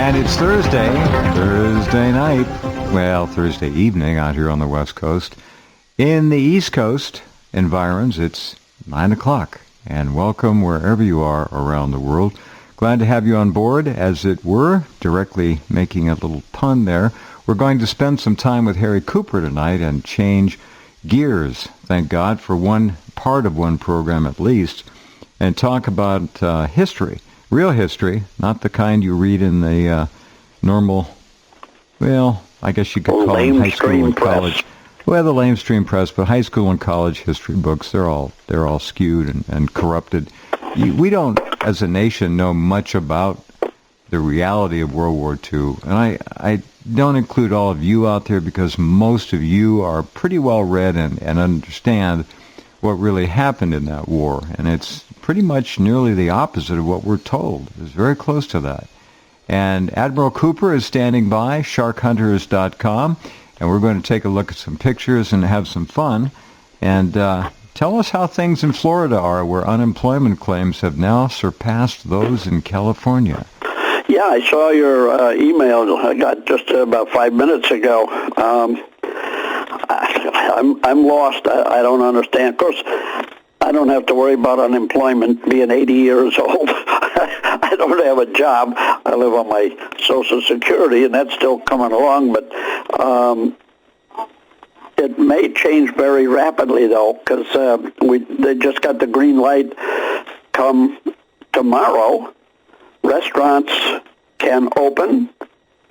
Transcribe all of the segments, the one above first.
And it's Thursday night, well, Thursday evening out here on the West Coast. In the East Coast environs, it's 9 o'clock. And welcome wherever you are around the world. Glad to have you on board, as it were, directly making a little pun there. We're going to spend some time with Harry Cooper tonight and change gears, thank God, for one part of one program at least, and talk about history. Real history, not the kind you read in the normal, well, I guess you could call them high school and college. Well, the lamestream press, but high school and college history books, they're all skewed and corrupted. We don't, as a nation, know much about the reality of World War II. And I don't include all of you out there because most of you are pretty well read and understand what really happened in that war. And it's pretty much nearly the opposite of what we're told. It's very close to that. And Admiral Cooper is standing by, sharkhunters.com, and we're going to take a look at some pictures and have some fun. And tell us how things in Florida are, where unemployment claims have now surpassed those in California. Yeah, I saw your email I got just about 5 minutes ago. I'm lost. I don't understand. Of course, I don't have to worry about unemployment being 80 years old. I don't have a job. I live on my Social Security, and that's still coming along, but it may change very rapidly, though, because they just got the green light. Come tomorrow, restaurants can open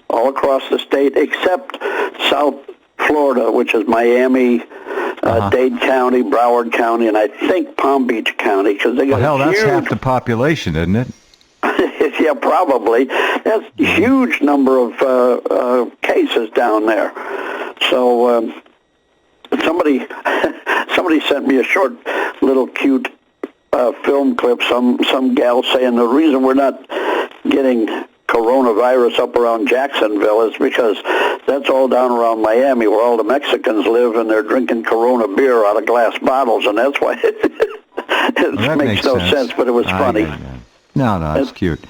all across the state except South Florida, which is Miami, Dade County, Broward County, and I think Palm Beach County, because they got that's half the population, isn't it? Yeah, probably. That's a huge number of cases down there. So somebody sent me a short, little, cute film clip. Some gal saying the reason we're not getting coronavirus up around Jacksonville is because that's all down around Miami, where all the Mexicans live, and they're drinking Corona beer out of glass bottles, and that's why it makes no sense. But it was funny. No, it's cute.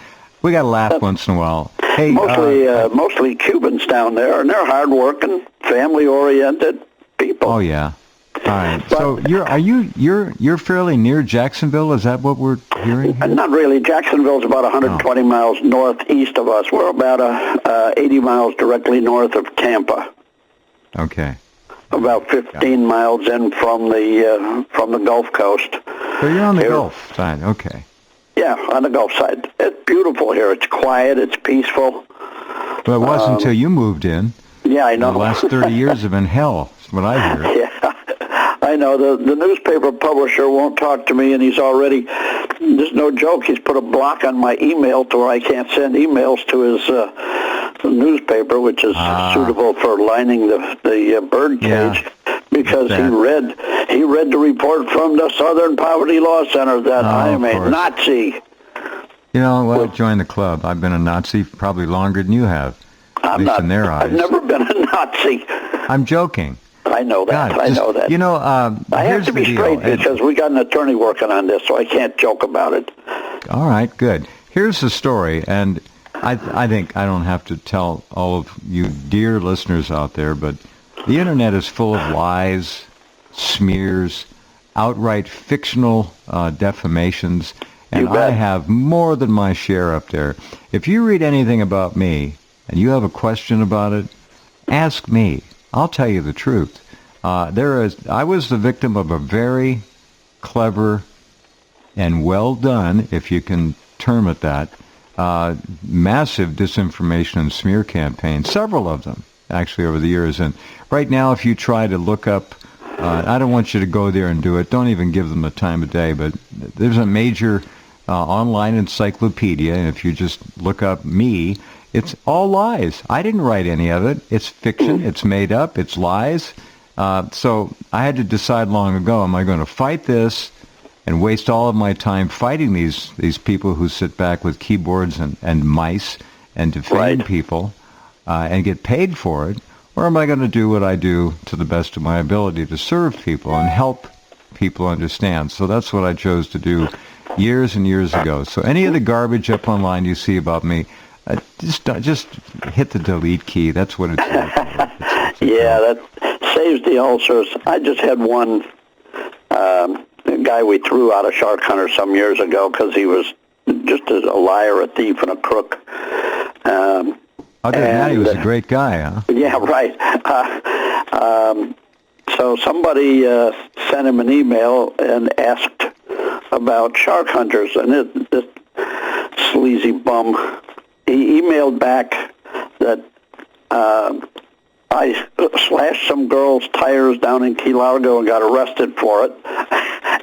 We got to laugh once in a while. Hey, mostly Cubans down there, and they're hard-working, family-oriented people. Oh yeah. All right. So you're fairly near Jacksonville? Is that what we're hearing here? Not really. Jacksonville's about 120 miles northeast of us. We're about 80 miles directly north of Tampa. Okay. About 15 miles in from the Gulf Coast. So you're on the Gulf side. Okay. Yeah, on the Gulf side. It's beautiful here. It's quiet. It's peaceful. Well, it wasn't until you moved in. Yeah, I know. The last 30 years have been hell, is what I hear. Yeah, I know. The newspaper publisher won't talk to me, and he's already, there's no joke, he's put a block on my email to where I can't send emails to his newspaper, which is suitable for lining the bird cage, because he read the report from the Southern Poverty Law Center that I am a Nazi. You know, well, join the club. I've been a Nazi probably longer than you have. At least in their eyes. I've never been a Nazi. I'm joking. I know that. I know that. You know, I have to be straight because we got an attorney working on this, so I can't joke about it. All right, good. Here's the story, and I think I don't have to tell all of you dear listeners out there, but the Internet is full of lies, smears, outright fictional defamations, and I have more than my share up there. If you read anything about me, and you have a question about it, ask me. I'll tell you the truth. I was the victim of a very clever and well done, if you can term it that, massive disinformation and smear campaign, several of them, actually, over the years. And right now, if you try to look up, I don't want you to go there and do it. Don't even give them the time of day, but there's a major online encyclopedia, and if you just look up me, it's all lies. I didn't write any of it. It's fiction. It's made up. It's lies. So I had to decide long ago, am I going to fight this and waste all of my time fighting these people who sit back with keyboards and mice and defame people and get paid for it? Or am I going to do what I do to the best of my ability to serve people and help people understand? So that's what I chose to do years and years ago. So any of the garbage up online you see about me, Just hit the delete key. That's what it's like. Yeah, that saves the ulcers. I just had one guy we threw out of Shark Hunter some years ago because he was just a liar, a thief, and a crook. Other than that, he was a great guy, huh? Yeah, right. So somebody sent him an email and asked about Shark Hunters, and this sleazy bum, he emailed back that I slashed some girl's tires down in Key Largo and got arrested for it.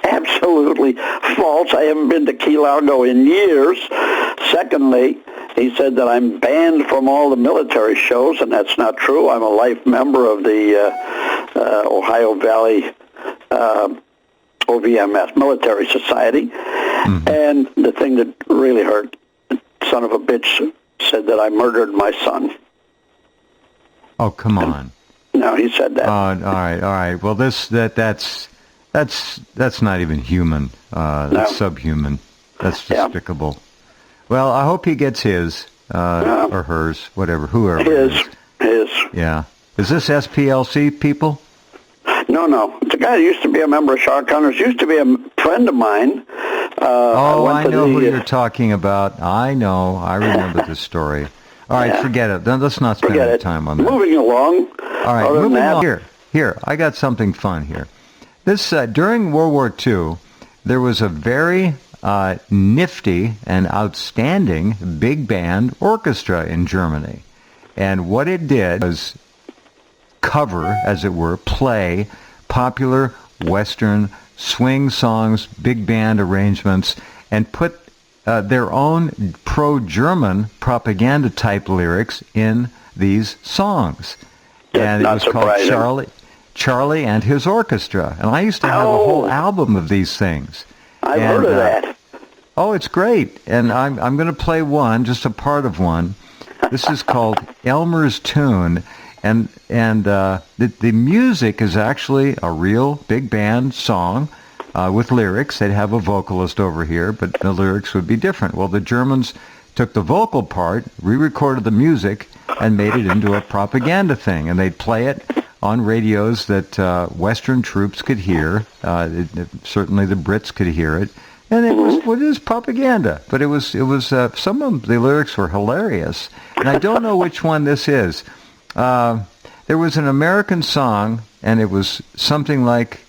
Absolutely false. I haven't been to Key Largo in years. Secondly, he said that I'm banned from all the military shows, and that's not true. I'm a life member of the Ohio Valley OVMS Military Society. Mm-hmm. And the thing that really hurt, son of a bitch said that I murdered my son. Oh, come on. No, he said that. All right. Well, that's not even human. That's subhuman. That's despicable. Yeah. Well, I hope he gets his, or hers, whatever, whoever. His. Yeah. Is this SPLC people? No. It's a guy who used to be a member of Shark Hunters, used to be a friend of mine. I know who you're talking about. I know. I remember this story. All right, forget it. Then let's not spend any time on that. Moving along. All right, moving on. Here, I got something fun here. This during World War II, there was a very nifty and outstanding big band orchestra in Germany. And what it did was cover, as it were, play popular Western swing songs, big band arrangements, and put their own pro-German propaganda-type lyrics in these songs. And it was called Charlie and His Orchestra. And I used to have a whole album of these things. I've heard of that. Oh, it's great. And I'm going to play one, just a part of one. This is called Elmer's Tune. And the music is actually a real big band song with lyrics. They'd have a vocalist over here, but the lyrics would be different. Well, the Germans took the vocal part, re-recorded the music, and made it into a propaganda thing. And they'd play it on radios that Western troops could hear. Certainly the Brits could hear it. And it was propaganda. But it was some of the lyrics were hilarious. And I don't know which one this is. There was an American song, and it was something like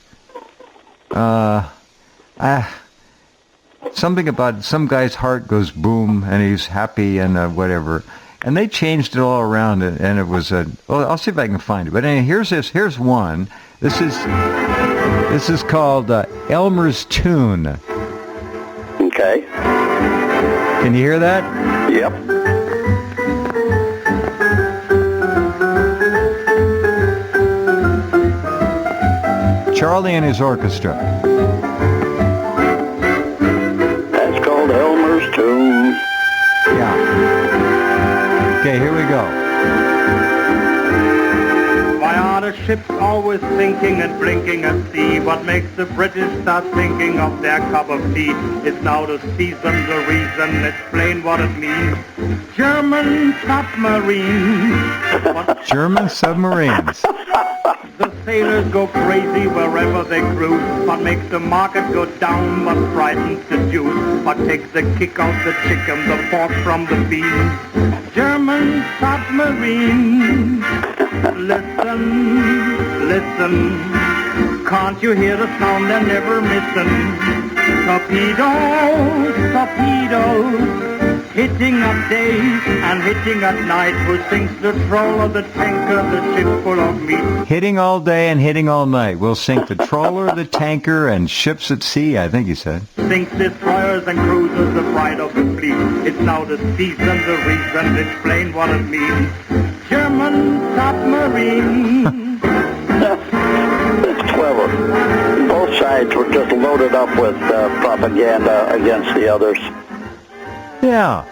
something about some guy's heart goes boom, and he's happy and whatever. And they changed it all around, and it was I'll see if I can find it. But anyway, here's one. This is called Elmer's Tune. Okay. Can you hear that? Yep. Charlie and His Orchestra. That's called Elmer's Tune. Yeah. Okay, here we go. Why are the ships always sinking and blinking at sea? What makes the British start thinking of their cup of tea? It's now the season, the reason, explain what it means. German submarines. German submarines. The sailors go crazy wherever they cruise. What makes the market go down? What frightens the Jews? What takes the kick out the chicken, the pork from the beans? German submarines. Listen, can't you hear the sound they're never missing? Torpedoes, hitting at day and hitting at night. Who sinks the trawler, the tanker, the ship full of meat? Hitting all day and hitting all night. We'll sink the trawler, the tanker, and ships at sea, I think he said. Sinks destroyers and cruisers, the pride of the fleet. It's now the season, the reason, explain what it means. German submarine. That's clever. Both sides were just loaded up with propaganda against the others. Yeah.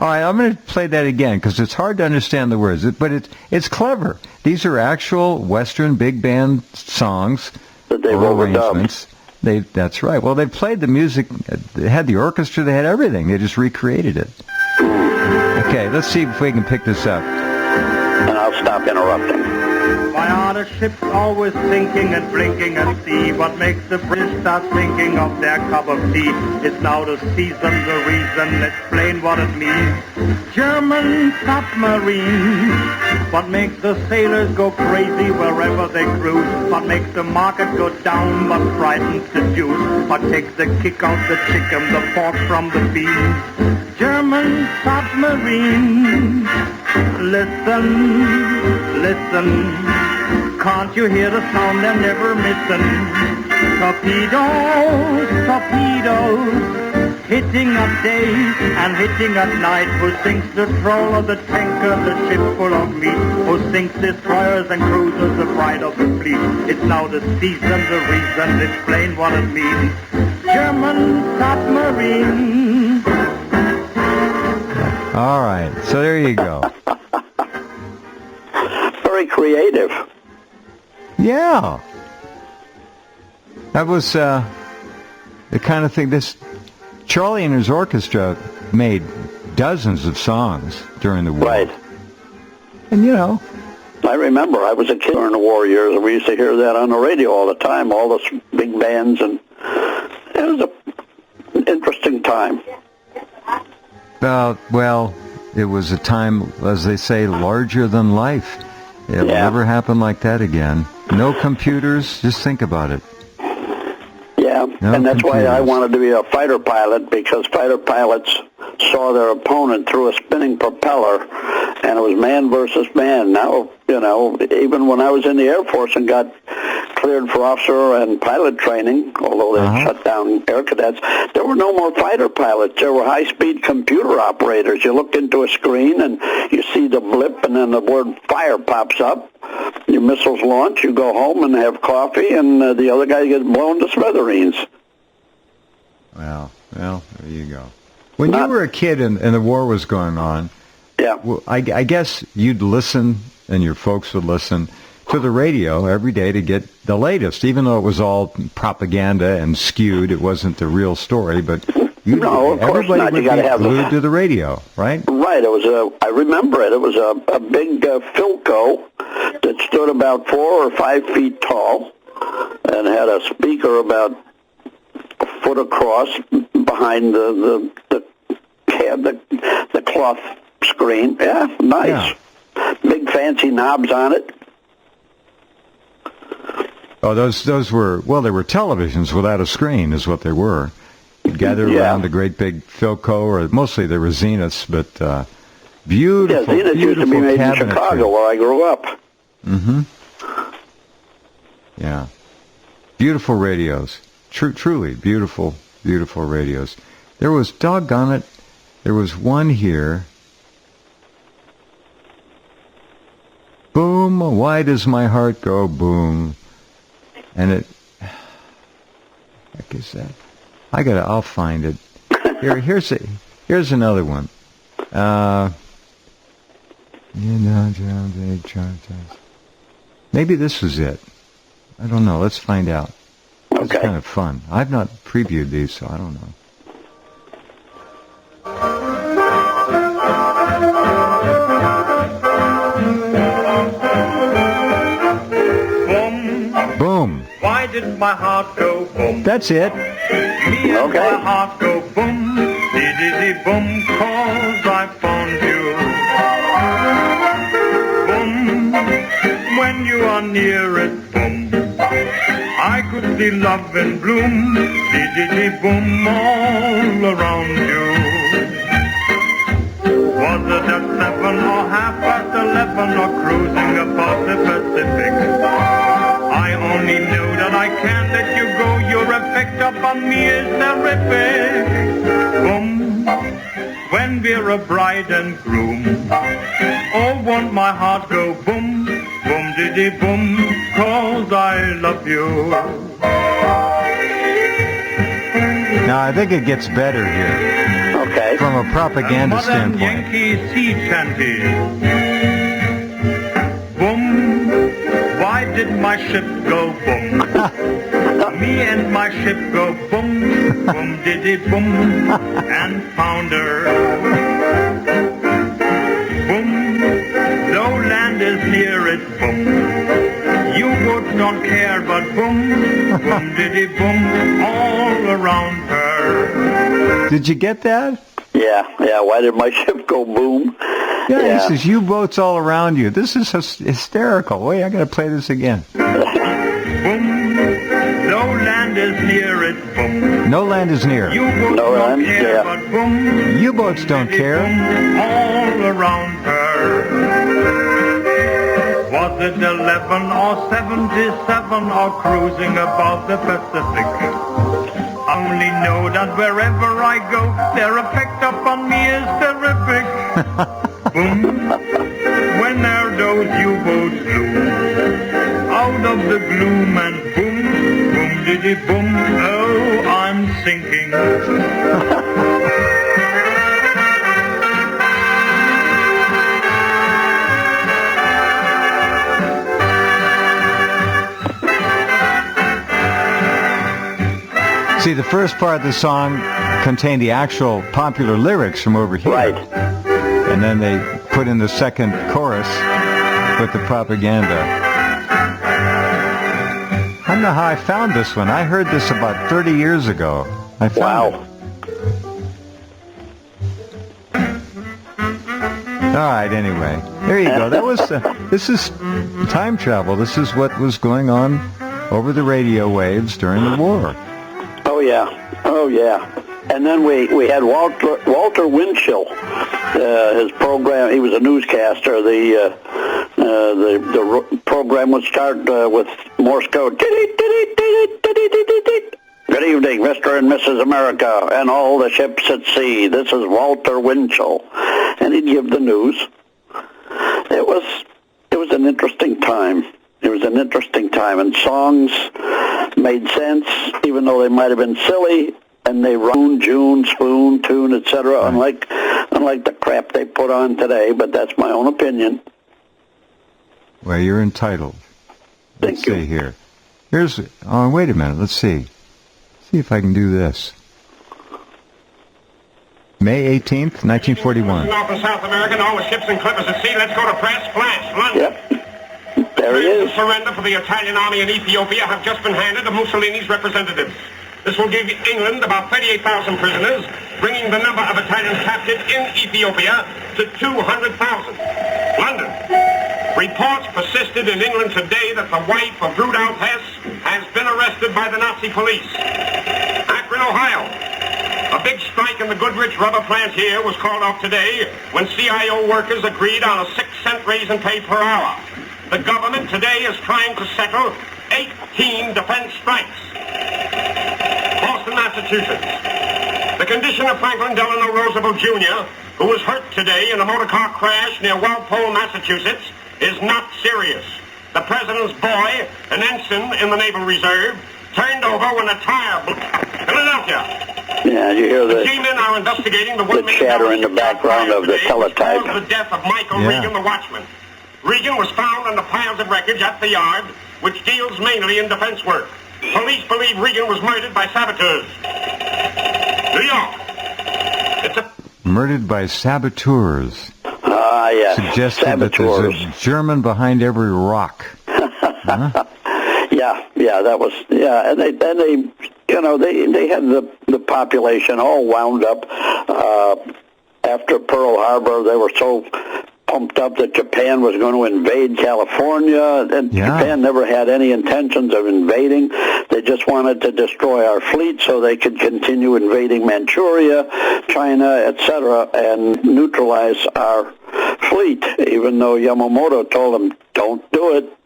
All right, I'm going to play that again because it's hard to understand the words, but it's clever. These are actual Western big band songs that they've arrangements. That's right. Well, they played the music. They had the orchestra. They had everything. They just recreated it. Okay, let's see if we can pick this up. And I'll stop interrupting. Why are the ships always sinking and blinking at sea? What makes the British start thinking of their cup of tea? It's now the season, the reason, explain what it means. German submarines. What makes the sailors go crazy wherever they cruise? What makes the market go down? What frightens the Jews? What takes the kick out the chicken, the pork from the beans? German submarines. Listen, listen. Can't you hear the sound they're never missing? Torpedoes, torpedoes, hitting at day and hitting at night. Who sinks the trawler, the tanker, the ship full of meat? Who sinks destroyers and cruisers, the pride of the fleet? It's now the season, the reason, explain what it means. German submarine. All right, so there you go. Very creative. Yeah. That was the kind of thing. This Charlie and his orchestra made dozens of songs during the war. Right. And, you know. I remember I was a kid during the war years, and we used to hear that on the radio all the time, all those big bands, and it was an interesting time. Well, it was a time, as they say, larger than life. It'll never happen like that again. No computers, just think about it. Yeah, No and that's computers. why I wanted to be a fighter pilot, because fighter pilots saw their opponent through a spinning propeller, and it was man versus man. Now, you know, even when I was in the Air Force and got cleared for officer and pilot training, although they shut down air cadets, there were no more fighter pilots. There were high-speed computer operators. You look into a screen and you see the blip, and then the word fire pops up. Your missiles launch, you go home and have coffee, and the other guy gets blown to smithereens. Well, there you go. When you were a kid and the war was going on, well, I guess you'd listen, and your folks would listen, to the radio every day to get the latest, even though it was all propaganda and skewed. It wasn't the real story, but No, of course everybody not. would You gotta be have glued to the radio, right? Right. It was I remember it. It was a big Philco that stood about 4 or 5 feet tall and had a speaker about a foot across behind the cloth screen. Yeah, nice. Yeah. Big fancy knobs on it. Oh, those were, well, they were televisions without a screen is what they were. You'd gather around the great big Philco, or mostly they were Zeniths, but beautiful, Zenith used to be made in Chicago where I grew up. Mm-hmm. Yeah. Beautiful radios. Truly beautiful, beautiful radios. There was, doggone it, there was one here. Boom, why does my heart go boom? And it, heck is that? I'll find it. Here's another one. Maybe this was it. I don't know. Let's find out. It's kind of fun. I've not previewed these, so I don't know. Boom. Why did my heart go boom? That's it. Me and my heart go boom, dee boom, 'cause I found you. Boom, when you are near it, boom, I could see love in bloom, dee boom, all around you. Was it at 7 or 11 or cruising above the Pacific? I only know that I can't let you go. Your effect upon me is terrific. Boom, when we're a bride and groom. Oh, won't my heart go boom, boom, diddy boom, 'cause I love you. Now, I think it gets better here. Okay. From a propaganda standpoint. Yankee sea shanty. Boom, why did my ship go boom? Me and my ship go boom, boom, diddy boom, and founder. care but boom, boom diddy boom, all around her. Did you get that? Yeah. Why did my ship go boom? Yeah, he says U-boats all around you. This is hysterical. Wait, I got to play this again. Boom, no land is near it, boom. No land is near. U-boats No don't land, care yeah. but boom, U-boats don't care. all around her. Was it 11 or 77 or cruising above the Pacific? Only know that wherever I go, their effect upon me is terrific. Boom, when are those U-boats loom? Out of the gloom and boom, boom diddy boom, oh, I'm sinking. See, the first part of the song contained the actual popular lyrics from over here. Right. And then they put in the second chorus with the propaganda. I don't know how I found this one. I heard this about 30 years ago. I found Wow. it. All right, anyway. There you go. That was this is time travel. This is what was going on over the radio waves during the war. Oh yeah. And then we had Walter Winchell, his program. He was a newscaster. The program would start with Morse code. Good evening, Mr. and Mrs. America, and all the ships at sea. This is Walter Winchell, and he'd give the news. It was an interesting time. It was an interesting time, and songs made sense, even though they might have been silly, and they rhymed, June, spoon, tune, etc. Unlike the crap they put on today, but that's my own opinion. Well, you're entitled. Let's see here. Oh, wait a minute. Let's see. See if I can do this. May 18th, 1941. North and South America and all the ships and clippers at sea. Let's go to press. Flash. London. Yep. There he is. The surrender for the Italian army in Ethiopia have just been handed to Mussolini's representatives. This will give England about 38,000 prisoners, bringing the number of Italians captured in Ethiopia to 200,000. London. Reports persisted in England today that the wife of Rudolf Hess has been arrested by the Nazi police. Akron, Ohio. A big strike in the Goodrich rubber plant here was called off today when CIO workers agreed on a 6-cent raise in pay per hour. The government today is trying to settle 18 defense strikes. Boston, Massachusetts. The condition of Franklin Delano Roosevelt Jr., who was hurt today in a motor car crash near Walpole, Massachusetts, is not serious. The president's boy, an ensign in the Naval Reserve, turned over when a tire blew. Philadelphia. Yeah, you hear the G-men are investigating the chatter in the background of the teletype. The death of Michael Regan, the watchman. Regan was found in the piles of wreckage at the yard, which deals mainly in defense work. Police believe Regan was murdered by saboteurs. New York. Murdered by saboteurs. Yeah. Suggested Saboteurs. that there's a German behind every rock. Huh? Yeah, that was, and they had the population all wound up after Pearl Harbor. They were so pumped up that Japan was going to invade California, and Japan never had any intentions of invading. They just wanted to destroy our fleet so they could continue invading Manchuria, China, etc., and neutralize our fleet, even though Yamamoto told them, don't do it.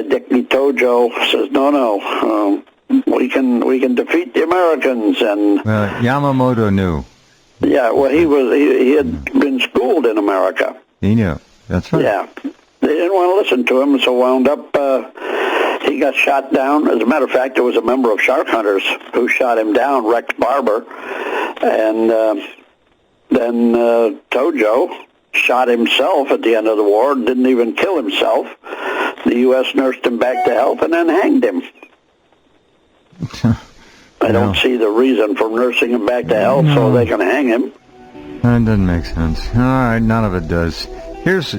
Dick Tojo says, no, we can defeat the Americans. And Yamamoto knew. Yeah, well, he had been schooled in America. He knew. That's right. Yeah. They didn't want to listen to him, so wound up, he got shot down. As a matter of fact, there was a member of Shark Hunters who shot him down, Rex Barber. And then Tojo shot himself at the end of the war, didn't even kill himself. The U.S. nursed him back to health and then hanged him. I don't see the reason for nursing him back to health so they can hang him. That doesn't make sense. All right, none of it does. Here's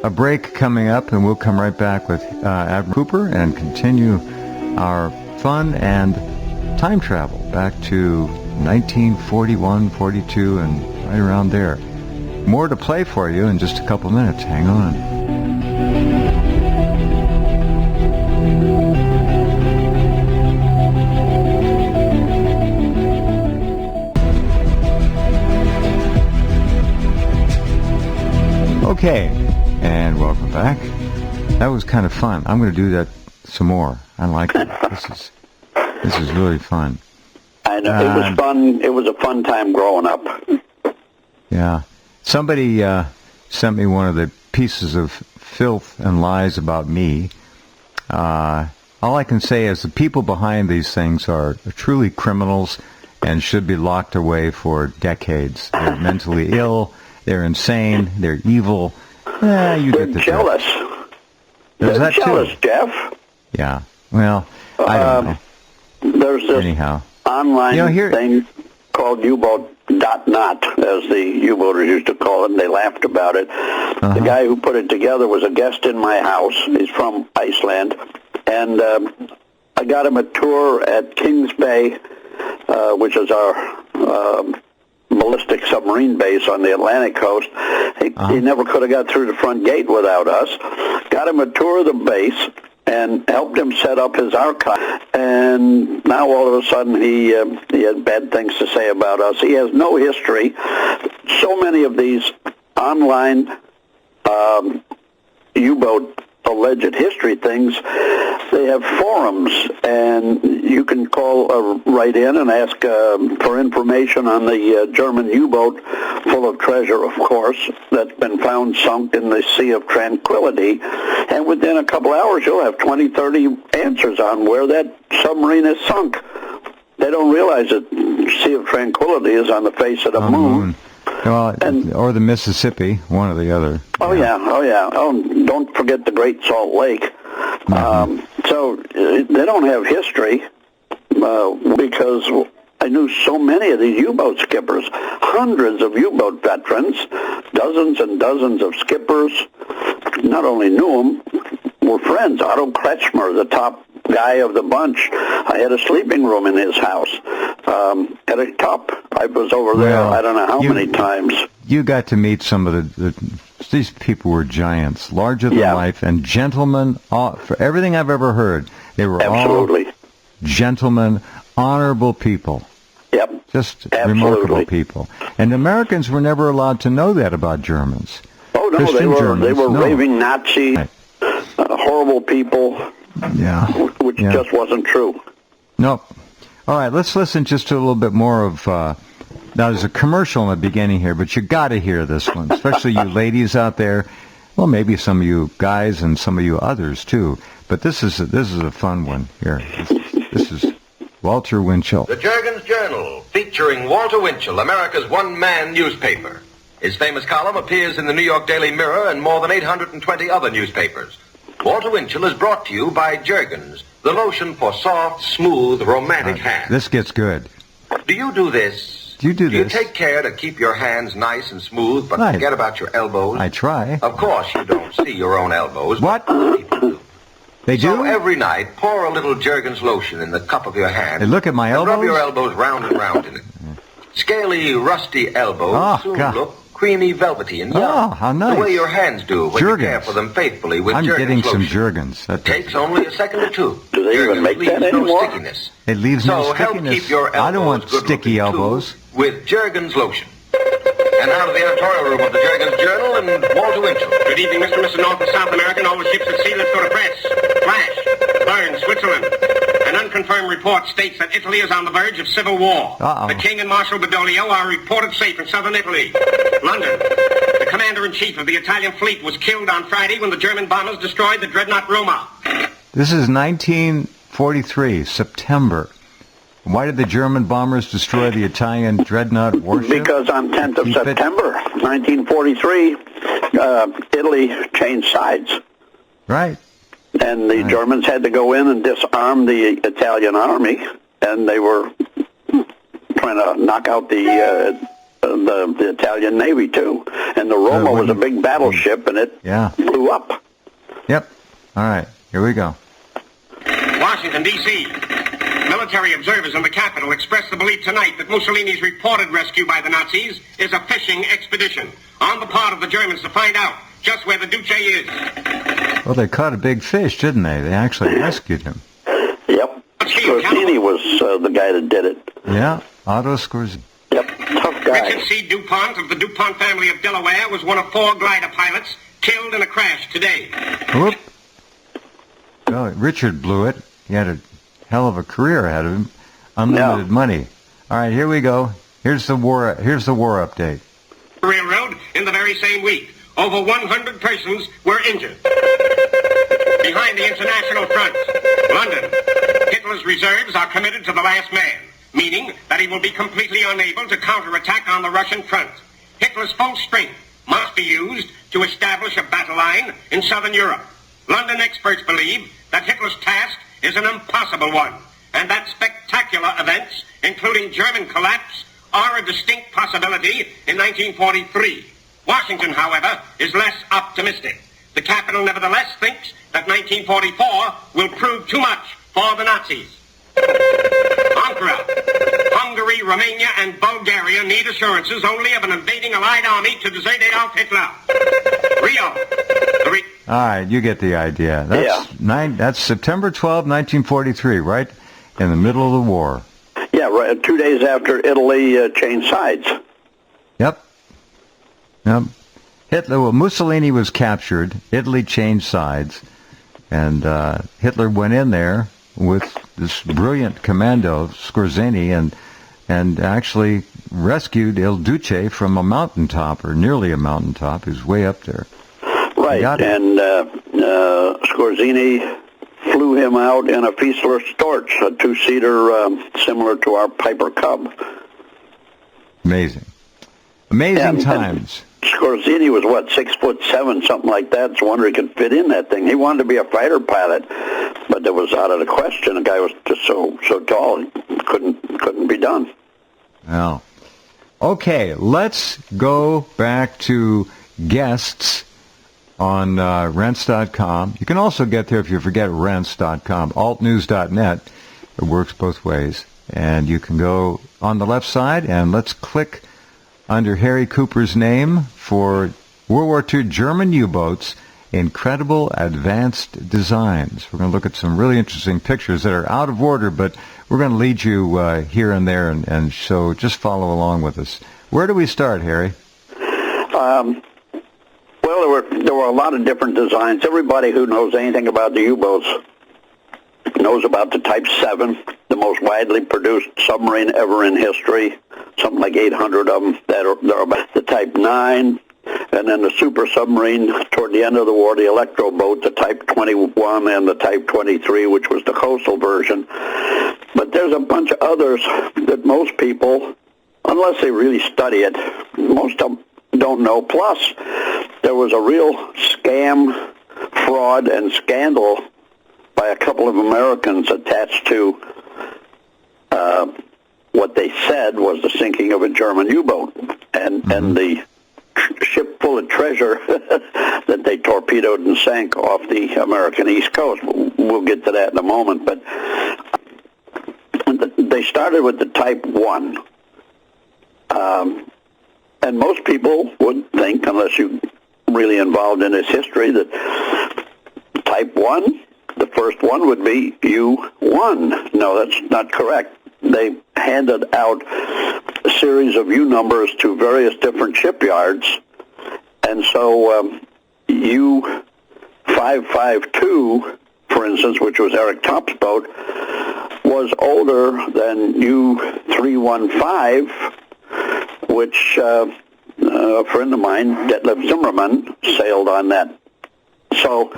a break coming up, and we'll come right back with Admiral Cooper and continue our fun and time travel back to 1941, 42, and right around there. More to play for you in just a couple minutes. Hang on. Okay, and welcome back. That was kind of fun. I'm going to do that some more. I like it. This is really fun. I know. It was fun. It was a fun time growing up. Yeah. Somebody sent me one of the pieces of filth and lies about me. All I can say is the people behind these things are truly criminals and should be locked away for decades. They're mentally ill. They're insane. They're evil. You get the jealous. There's They're that jealous, too. Jeff. Yeah. Well, I don't know. There's this Anyhow. online thing called U-boat.not, as the U-boaters used to call it, and they laughed about it. The guy who put it together was a guest in my house. He's from Iceland. And I got him a tour at Kings Bay, which is our ballistic submarine base on the Atlantic coast. He never could have got through the front gate without us. Got him a tour of the base and helped him set up his archive. And now all of a sudden he had bad things to say about us. He has no history. So many of these online U-boat alleged history things, they have forums, and you can call right in and ask for information on the German U-boat full of treasure, of course, that's been found sunk in the Sea of Tranquility, and within a couple hours you'll have 20, 30 answers on where that submarine is sunk. They don't realize that Sea of Tranquility is on the face of the moon. Well, or the Mississippi, one or the other. Oh, yeah. Oh, don't forget the Great Salt Lake. So they don't have history because I knew so many of these U-boat skippers, hundreds of U-boat veterans, dozens and dozens of skippers. Not only knew them, were friends. Otto Kretschmer, the top guy of the bunch. I had a sleeping room in his house. At a top. I was over there, I don't know how many times. You got to meet some of these people were giants, larger than life, and gentlemen. For everything I've ever heard, they were all gentlemen, honorable people. Yep. Just remarkable people. And Americans were never allowed to know that about Germans. Oh, no, Christian they were raving Nazi, horrible people. Yeah. Which just wasn't true. Nope. All right, let's listen just to a little bit more of... now, there's a commercial in the beginning here, but you got to hear this one, especially you ladies out there. Well, maybe some of you guys and some of you others, too. But this is a fun one here. This is Walter Winchell. The Jurgens Journal, featuring Walter Winchell, America's one-man newspaper. His famous column appears in the New York Daily Mirror and more than 820 other newspapers. Walter Winchell is brought to you by Jurgens, the lotion for soft, smooth, romantic hands. This gets good. Do you do this? Do you take care to keep your hands nice and smooth, but forget about your elbows? I try. Of course, you don't see your own elbows. What? But other people do. They do? So every night, pour a little Jurgens lotion in the cup of your hand. Hey, look at my elbows. Rub your elbows round and round in it. Scaly, rusty elbows soon look creamy, velvety, and young. Oh, how nice. The way your hands do when you care for them faithfully with I'm Jurgens getting lotion. some Jurgens. It takes only a second or two. Do they even make that anymore? No stickiness. It leaves no So help stickiness. keep your elbows I don't want sticky elbows. With Jurgens lotion. And now to the editorial room of the Jurgens Journal and Walter Winchell. Good evening, Mr. and Mrs. North and South American, all the ships at sea. Let's go to press. Flash. Bern, Switzerland. An unconfirmed report states that Italy is on the verge of civil war. The King and Marshal Badoglio are reported safe in southern Italy. London. The commander-in-chief of the Italian fleet was killed on Friday when the German bombers destroyed the dreadnought Roma. This is 1943, September. Why did the German bombers destroy the Italian dreadnought warship? Because on 10th of September, 1943, Italy changed sides. Right. And the Germans had to go in and disarm the Italian army, and they were trying to knock out the Italian Navy, too. And the Roma was a big battleship, and it blew up. Yep. All right. Here we go. Washington, D.C. Military observers in the capital expressed the belief tonight that Mussolini's reported rescue by the Nazis is a fishing expedition on the part of the Germans to find out just where the Duce is. Well, they caught a big fish, didn't they? They actually rescued him. Yep. Scorsini was the guy that did it. Yeah, Otto Scorsini. Yep, tough guy. Richard C. DuPont of the DuPont family of Delaware was one of 4 glider pilots killed in a crash today. Whoop. Well, Richard blew it. He had a hell of a career ahead of him. Unlimited money. All right, here we go. Here's the war update. Railroad in the very same week. Over 100 persons were injured. Behind the international front, London. Hitler's reserves are committed to the last man, meaning that he will be completely unable to counterattack on the Russian front. Hitler's full strength must be used to establish a battle line in southern Europe. London experts believe that Hitler's task is an impossible one, and that spectacular events, including German collapse, are a distinct possibility in 1943. Washington, however, is less optimistic. The capital nevertheless thinks that 1944 will prove too much for the Nazis. Ankara. Hungary, Romania, and Bulgaria need assurances only of an invading Allied army to desert Adolf Hitler. Rio. All right, you get the idea. That's September 12, 1943, right in the middle of the war. Yeah, right, 2 days after Italy changed sides. Yep. Mussolini was captured. Italy changed sides, and Hitler went in there with this brilliant commando, Scorsini, and actually rescued Il Duce from a mountaintop, or nearly a mountaintop. He was way up there. Right, and Scorsini flew him out in a Fiesler Storch, a 2-seater similar to our Piper Cub. Amazing times. Scorsini was, 6'7", something like that. It's a wonder he could fit in that thing. He wanted to be a fighter pilot, but that was out of the question. The guy was just so tall, it couldn't be done. Well, okay, let's go back to guests on Rense.com. You can also get there if you forget Rense.com. Altnews.net. It works both ways. And you can go on the left side, and let's click under Harry Cooper's name for World War II German U-boats, incredible advanced designs. We're going to look at some really interesting pictures that are out of order, but we're going to lead you here and there, and so just follow along with us. Where do we start, Harry? Well, there were a lot of different designs. Everybody who knows anything about the U-boats knows about the Type 7, the most widely produced submarine ever in history, something like 800 of them that are about the Type 9, and then the super submarine toward the end of the war, the Electro boat, the Type 21 and the Type 23, which was the coastal version. But there's a bunch of others that most people, unless they really study it, most of them don't know. Plus, there was a real scam, fraud, and scandal by a couple of Americans attached to what they said was the sinking of a German U-boat, and the ship full of treasure that they torpedoed and sank off the American East Coast. We'll get to that in a moment, but they started with the Type 1. And most people would think, unless you're really involved in this history, that Type 1, the first one would be U-1. No, that's not correct. They handed out a series of U numbers to various different shipyards, and so U-552, for instance, which was Eric Topp's boat, was older than U-315, which a friend of mine, Detlef Zimmerman, sailed on that. So,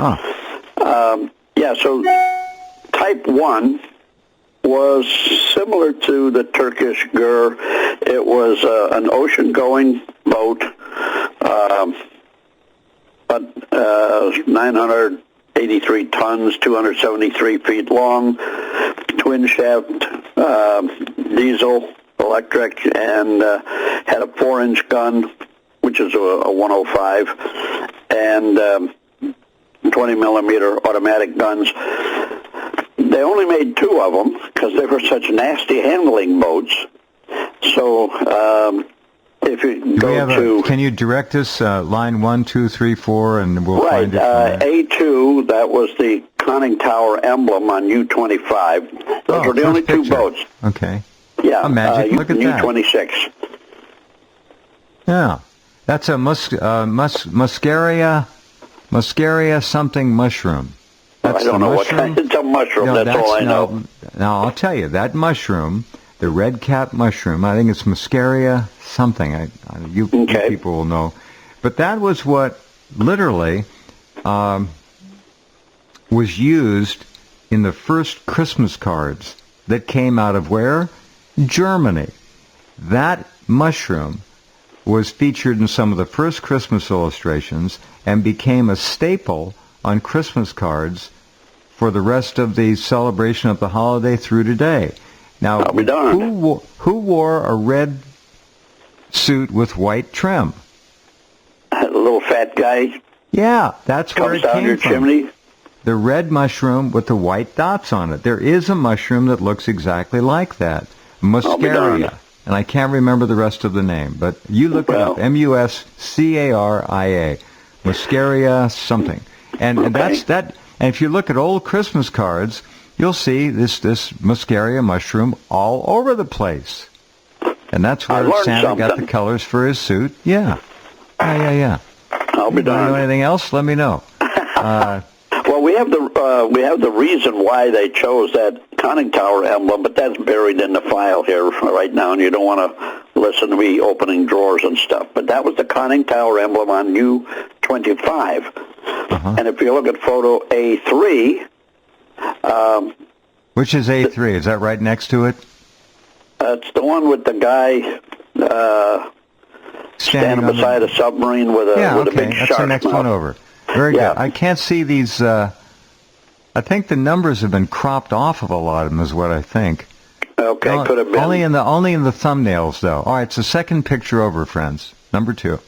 so Type 1 was similar to the Turkish Gur. It was an ocean-going boat, but 983 tons, 273 feet long, twin-shaft diesel electric, and had a 4-inch gun, which is a 105, and 20 millimeter automatic guns. They only made 2 of them because they were such nasty handling boats. So if you go to... Can you direct us line 1, 2, 3, 4, and we'll find it? A2, that was the conning tower emblem on U-25. Those were the only 2 boats. Okay. Yeah, magic. Look at that. U-26. Yeah. That's a muscaria something mushroom. That's I don't know what kind. It's a mushroom. No, that's all I know. Now, I'll tell you, that mushroom, the red cap mushroom, I think it's muscaria something. You people will know. But that was what literally was used in the first Christmas cards that came out of where? Germany. That mushroom was featured in some of the first Christmas illustrations and became a staple on Christmas cards for the rest of the celebration of the holiday through today. Now, who wore a red suit with white trim? A little fat guy. Yeah, that's where it came from. Comes down your chimney. The red mushroom with the white dots on it. There is a mushroom that looks exactly like that. Muscaria. And I can't remember the rest of the name, but you look it up. Muscaria. Muscaria something. And that's that. And if you look at old Christmas cards, you'll see this muscaria mushroom all over the place. And that's where Santa got the colors for his suit. Yeah. I'll be darned. Know anything else? Let me know. Well, we have the reason why they chose that conning tower emblem, but that's buried in the file here right now, and you don't want to listen to me opening drawers and stuff. But that was the conning tower emblem on U-25. And if you look at photo A3... which is A3? Is that right next to it? It's the one with the guy standing beside a submarine with a big shark. That's the next one over. Very good. I can't see these... I think the numbers have been cropped off of a lot of them, is what I think. Okay, could have been. Only in the thumbnails, though. All right, it's the second picture over, friends. Number 2.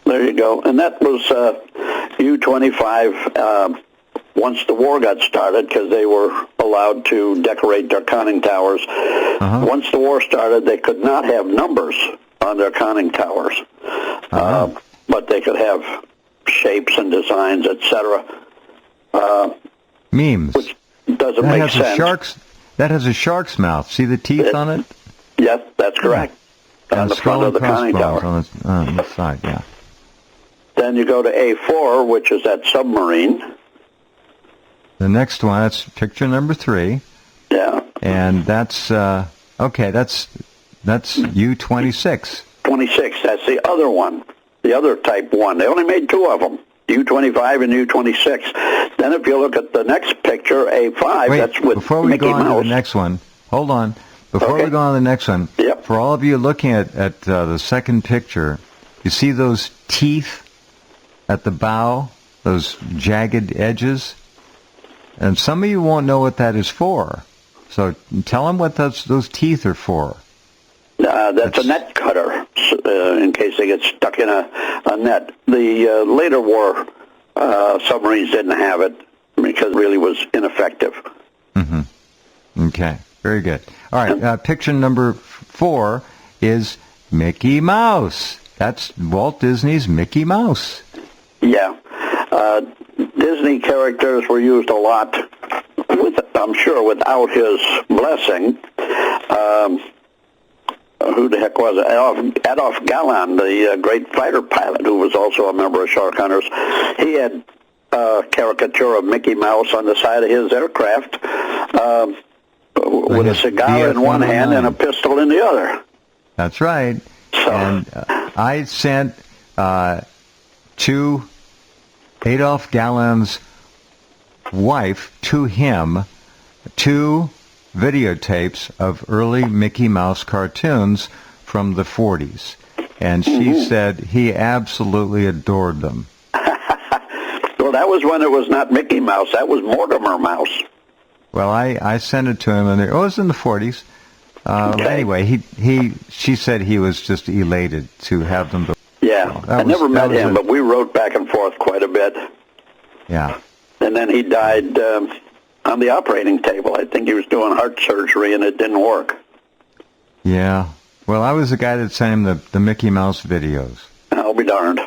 There you go. And that was U-25 once the war got started, because they were allowed to decorate their conning towers. Once the war started, they could not have numbers on their conning towers, but they could have shapes and designs, etc. Memes. Which doesn't make sense. That has a shark's mouth. See the teeth on it? Yes, that's correct. On the front of the conning tower. On the side, yeah. Then you go to A4, which is that submarine. The next one, that's picture number 3. Yeah. And that's, that's U-26. 26, that's the other one. The other type 1. They only made 2 of them. U-25 and U-26. Then if you look at the next picture, A5, that's with before we go on to the next one, hold on. Before we go on to the next one, for all of you looking at the second picture, you see those teeth at the bow, those jagged edges? And some of you won't know what that is for. So tell them what those teeth are for. That's a net cutter, in case they get stuck in a net. The later war submarines didn't have it because it really was ineffective. Okay, very good. All right, picture number 4 is Mickey Mouse. That's Walt Disney's Mickey Mouse. Yeah. Disney characters were used a lot, I'm sure, without his blessing. Who the heck was it? Adolf Galland, the great fighter pilot who was also a member of Shark Hunters. He had a caricature of Mickey Mouse on the side of his aircraft with a cigar in one hand and a pistol in the other. That's right. So, and I sent to Adolf Galland's wife, to him, 2 videotapes of early Mickey Mouse cartoons from the 40s. And she said he absolutely adored them. Well, that was when it was not Mickey Mouse. That was Mortimer Mouse. Well, I sent it to him, and it was in the 40s. Anyway, she said he was just elated to have them. Yeah, I never met him, but we wrote back and forth quite a bit. Yeah. And then he died on the operating table. I think he was doing heart surgery, and it didn't work. Yeah. Well, I was the guy that sent him the Mickey Mouse videos. I'll be darned.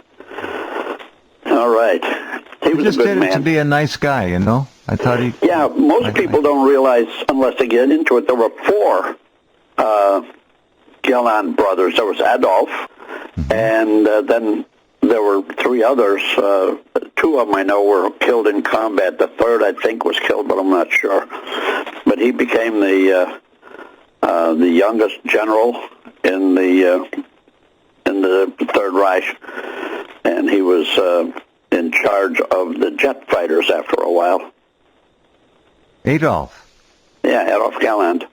All right. He was just a good did man. It to be a nice guy, you know? I thought he... Yeah, most people don't realize, unless they get into it, there were 4 Galland brothers. There was Adolf, and then there were 3 others. 2 of them I know were killed in combat. The third, I think, was killed, but I'm not sure. But he became the youngest general in the Third Reich, and he was in charge of the jet fighters after a while. Adolf. Yeah, Adolf Galland.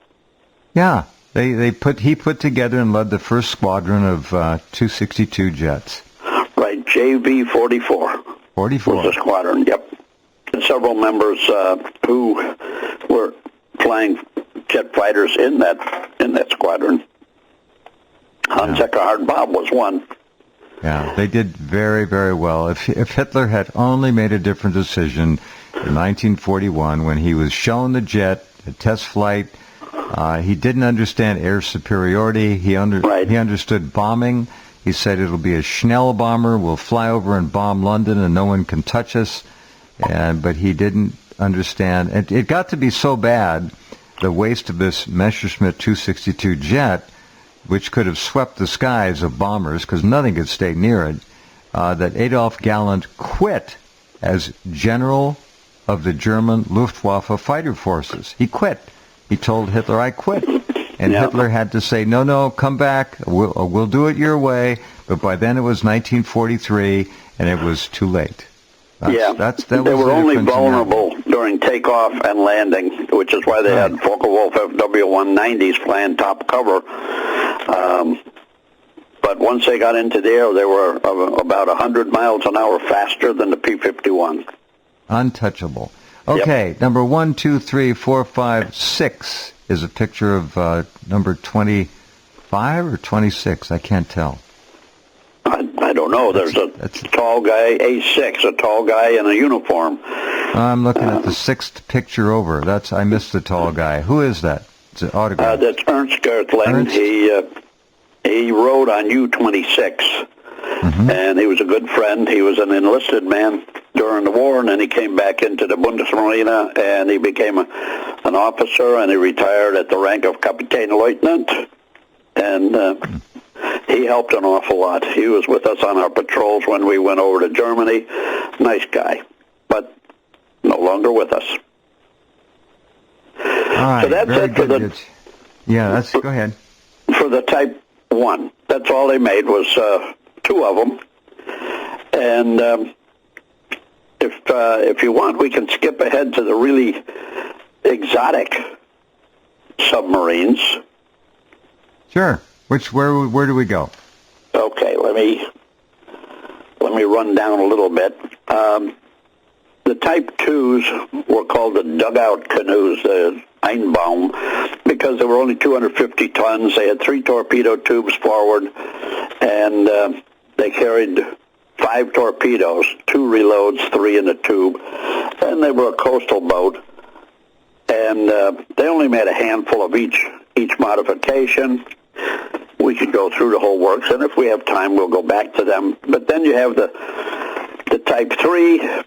Yeah, he put together and led the first squadron of 262 jets. Right, JV-44. 44 was the squadron. Yep, and several members who were flying jet fighters in that squadron. Hans Eckhard Bob was one. Yeah, they did very, very well. If Hitler had only made a different decision in 1941 when he was shown the jet, a test flight, he didn't understand air superiority. He understood bombing. He said it'll be a Schnell bomber. We'll fly over and bomb London and no one can touch us. But he didn't understand. It got to be so bad, the waste of this Messerschmitt 262 jet, which could have swept the skies of bombers because nothing could stay near it, that Adolf Galland quit as general of the German Luftwaffe fighter forces. He quit. He told Hitler, I quit. And Hitler had to say, no, come back. We'll do it your way. But by then it was 1943, and it was too late. They were only vulnerable during takeoff and landing, which is why they had Focke-Wulf FW-190s flying top cover. But once they got into the air, they were about 100 miles an hour faster than the P-51. Untouchable. Okay, number 1, 2, 3, 4, 5, 6 is a picture of number 25 or 26. I can't tell. I don't know. There's a tall guy, A6, a tall guy in a uniform. I'm looking at the 6th picture over. I missed the tall guy. Who is that? It's an autograph. That's Ernst Gertling. He rode on U-26, and he was a good friend. He was an enlisted man during the war, and then he came back into the Bundesmarine, and he became an officer, and he retired at the rank of Kapitänleutnant, and he helped an awful lot. He was with us on our patrols when we went over to Germany. Nice guy, but no longer with us. All right, so that's it for the... go ahead. For the Type 1. That's all they made was 2 of them. And if you want, we can skip ahead to the really exotic submarines. Sure. Where do we go? Okay, let me run down a little bit. The Type 2s were called the dugout canoes, the Einbaum, because they were only 250 tons. They had 3 torpedo tubes forward, and they carried 5 torpedoes, 2 reloads, 3 in the tube, and they were a coastal boat. And they only made a handful of each modification. We could go through the whole works, and if we have time, we'll go back to them. But then you have the Type 3.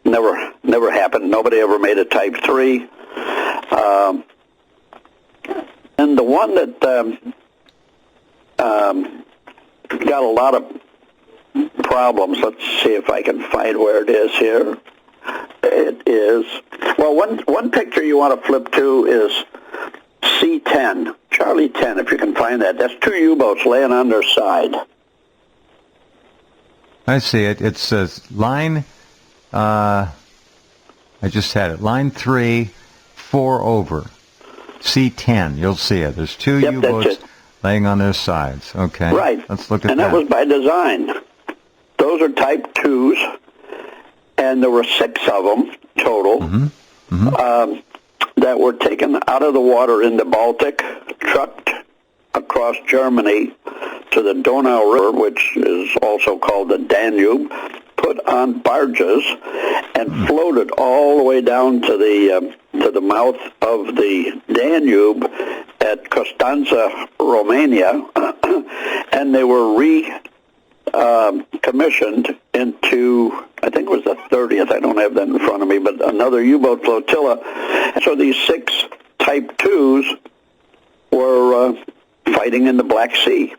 Never happened. Nobody ever made a Type 3. And the one that got a lot of problems, let's see if I can find where it is here. It is, well, one picture you want to flip to is C-10, Charlie 10, if you can find that. That's 2 U-boats laying on their side. I see it. It says line, I just had it, line 3, 4 over. C-10, you'll see it. There's 2 U-boats laying on their sides. Okay. Right. Let's look at that. And that was by design. Those are Type 2s, and there were 6 of them total. The that were taken out of the water in the Baltic, trucked across Germany to the Donau River, which is also called the Danube, put on barges, and floated all the way down to the mouth of the Danube at Constanța, Romania, and they were commissioned into, I think it was the 30th, I don't have that in front of me, but another U-boat flotilla. So these 6 Type 2s were fighting in the Black Sea.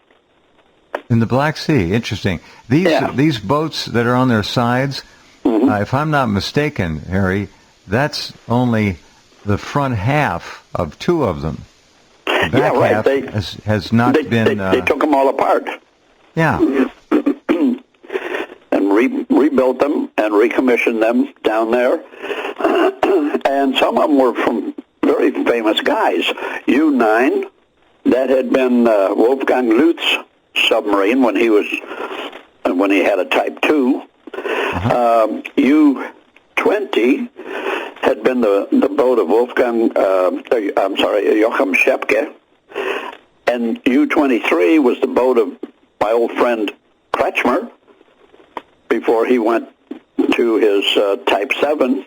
In the Black Sea, interesting. These boats that are on their sides, if I'm not mistaken, Harry, that's only the front half of 2 of them. The back half has not been... They took them all apart. Yeah. And rebuilt them and recommissioned them down there. And some of them were from very famous guys. U-9, that had been Wolfgang Lütz's submarine when he had a Type 2. U-20 had been the boat of Joachim Schepke, and U-23 was the boat of my old friend Kretschmer before he went to his Type 7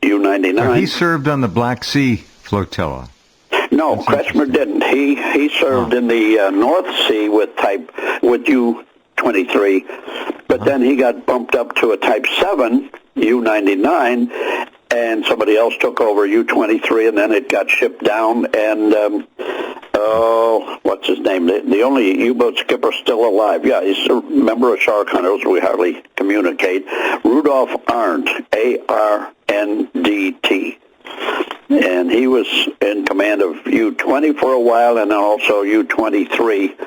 U-99. He served on the Black Sea flotilla. No, Kretschmer didn't. He served in the North Sea with U-23, but then he got bumped up to a Type 7 U-99, and somebody else took over U-23, and then it got shipped down, and what's his name? The only U-boat skipper still alive. Yeah, he's a member of Shark Hunters. We hardly communicate. Rudolf Arndt, A-R-N-D-T. And he was in command of U-20 for a while, and also U-23.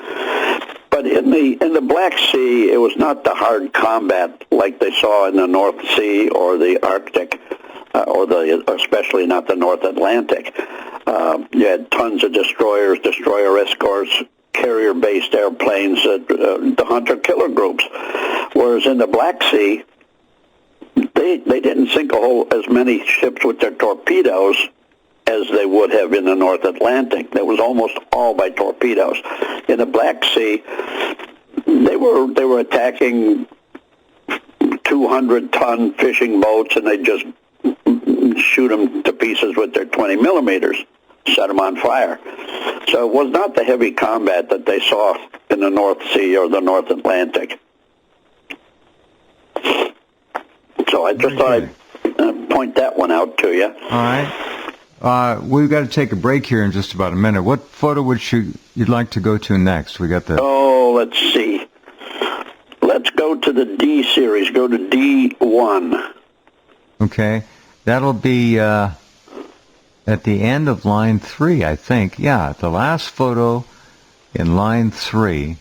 But in the Black Sea, it was not the hard combat like they saw in the North Sea or the Arctic, especially not the North Atlantic. You had tons of destroyers, destroyer escorts, carrier-based airplanes, the hunter-killer groups. Whereas in the Black Sea, they didn't sink as many ships with their torpedoes as they would have in the North Atlantic. That was almost all by torpedoes. In the Black Sea, they were attacking 200-ton fishing boats, and they just shoot them to pieces with their 20 millimeters, set them on fire. So it was not the heavy combat that they saw in the North Sea or the North Atlantic. So I just thought I'd point that one out to you. All right. We've got to take a break here in just about a minute. What photo would you'd like to go to next? We got the... Oh, let's see. Let's go to the D series. Go to D1. Okay. That'll be at the end of line 3, I think. Yeah, the last photo in line 3.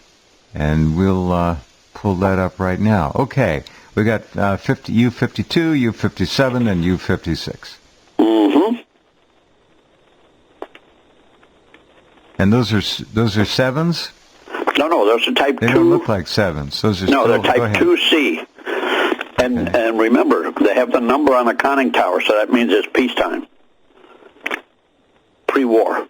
And we'll pull that up right now. Okay. We got U-52, U-57, and U-56. Mm-hmm. And those are 7s? No, those are Type 2. They don't look like 7s. Those are they're Type 2C. And remember, they have the number on the conning tower, so that means it's peacetime. Pre-war.